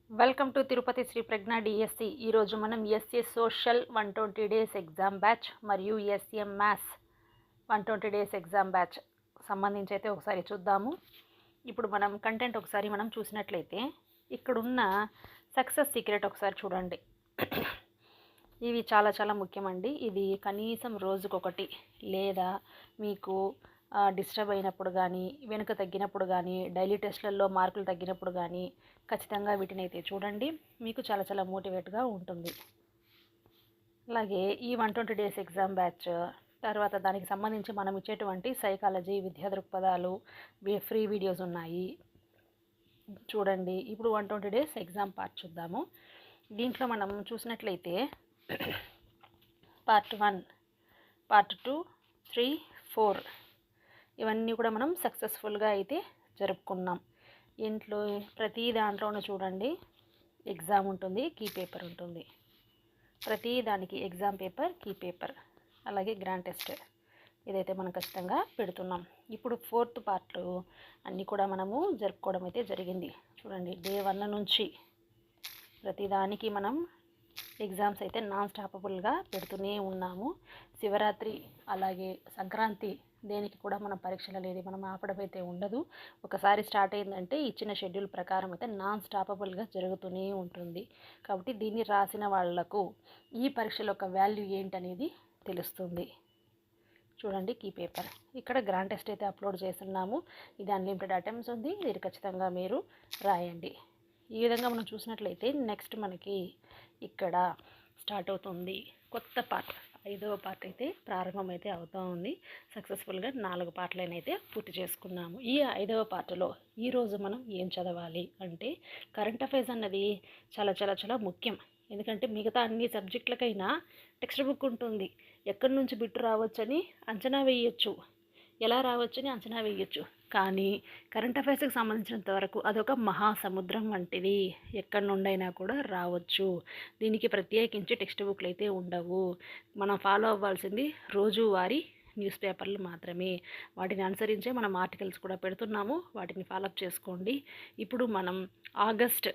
Welcome to Tirupati Shri Pragna DSC. ఈరోజు మనం SA social 120 days exam batch మరియు SM maths 120 days exam batch సంబంధించి అయితే ఒకసారి చూద్దాము. ఇప్పుడు మనం కంటెంట్ ఒకసారి మనం చూసినట్లయితే ఇక్కడున్న సక్సెస్ సీక్రెట్ ఒకసారి చూడండి. ఇవి చాలా చాలా ముఖ్యమండి. ఇది కనీసం రోజుకొకటి లేదా మీకు డిస్టర్బ్ అయినప్పుడు కానీ, వెనుక తగ్గినప్పుడు కానీ, డైలీ టెస్ట్లలో మార్కులు తగ్గినప్పుడు కానీ ఖచ్చితంగా వీటిని అయితే చూడండి. మీకు చాలా చాలా మోటివేట్గా ఉంటుంది. అలాగే ఈ 120 డేస్ ఎగ్జామ్ బ్యాచ్ తర్వాత దానికి సంబంధించి మనం ఇచ్చేటువంటి సైకాలజీ, విద్యా దృక్పథాలు, ఫ్రీ వీడియోస్ ఉన్నాయి చూడండి. ఇప్పుడు 120 డేస్ ఎగ్జామ్ పార్ట్ చూద్దాము. దీంట్లో మనం చూసినట్లయితే పార్ట్ 1, పార్ట్ 2, 3, 4 ఇవన్నీ కూడా మనం సక్సెస్ఫుల్గా అయితే జరుపుకున్నాం. ఇంట్లో ప్రతి దాంట్లోనూ చూడండి ఎగ్జామ్ ఉంటుంది, కీ పేపర్ ఉంటుంది. ప్రతి దానికి ఎగ్జామ్ పేపర్, కీ పేపర్, అలాగే గ్రాండ్ టెస్ట్ ఇదైతే మనం ఖచ్చితంగా పెడుతున్నాం. ఇప్పుడు 4th పార్ట్లో అన్నీ కూడా మనము జరుపుకోవడం అయితే జరిగింది. చూడండి, డే 1 నుంచి ప్రతిదానికి మనం ఎగ్జామ్స్ అయితే నాన్ స్టాపబుల్గా పెడుతూనే ఉన్నాము. శివరాత్రి అలాగే సంక్రాంతి దేనికి కూడా మనం పరీక్షలు అనేది మనం ఆపడం అయితే ఉండదు. ఒకసారి స్టార్ట్ అయిందంటే ఇచ్చిన షెడ్యూల్ ప్రకారం అయితే నాన్ స్టాపబుల్గా జరుగుతూనే ఉంటుంది. కాబట్టి దీన్ని రాసిన వాళ్లకు ఈ పరీక్షల యొక్క వాల్యూ ఏంటనేది తెలుస్తుంది. చూడండి, కీ పేపర్ ఇక్కడ గ్రాండ్ టెస్ట్ అయితే అప్లోడ్ చేస్తున్నాము. ఇది అన్లిమిటెడ్ అటెంప్ట్స్ ఉంది. ఇది ఖచ్చితంగా మీరు రాయండి. ఈ విధంగా మనం చూసినట్లయితే నెక్స్ట్ మనకి ఇక్కడ స్టార్ట్ అవుతుంది కొత్త పార్ట్. 5వ పార్ట్ అయితే ప్రారంభమైతే అవుతూ ఉంది. సక్సెస్ఫుల్గా 4 పార్ట్లనైతే పూర్తి చేసుకున్నాము. ఈ 5వ పార్ట్లో ఈరోజు మనం ఏం చదవాలి అంటే కరెంట్ అఫైర్స్ అన్నది చాలా చాలా చాలా ముఖ్యం. ఎందుకంటే మిగతా అన్ని సబ్జెక్టులకైనా టెక్స్ట్ బుక్ ఉంటుంది. ఎక్కడి నుంచి బిట్టు రావచ్చని అంచనా వేయచ్చు, ఎలా రావచ్చని అంచనా వేయచ్చు. కానీ కరెంట్ అఫైర్స్కి సంబంధించినంత వరకు అదొక మహాసముద్రం వంటిది. ఎక్కడి నుండైనా కూడా రావచ్చు. దీనికి ప్రత్యేకించి టెక్స్ట్ బుక్లు అయితే ఉండవు. మనం ఫాలో అవ్వాల్సింది రోజువారీ న్యూస్ పేపర్లు మాత్రమే. వాటిని అనుసరించే మనం ఆర్టికల్స్ కూడా పెడుతున్నాము. వాటిని ఫాలోఅప్ చేసుకోండి. ఇప్పుడు మనం ఆగస్ట్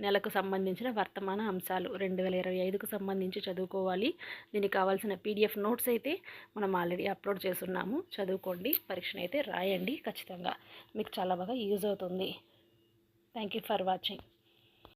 నెలకు సంబంధించిన వర్తమాన అంశాలు 2025కు సంబంధించి చదువుకోవాలి. దీనికి కావాల్సిన PDF నోట్స్ అయితే మనం ఆల్రెడీ అప్లోడ్ చేస్తున్నాము. చదువుకోండి, పరీక్షను అయితే రాయండి. ఖచ్చితంగా మీకు చాలా బాగా యూజ్ అవుతుంది. Thank you for watching.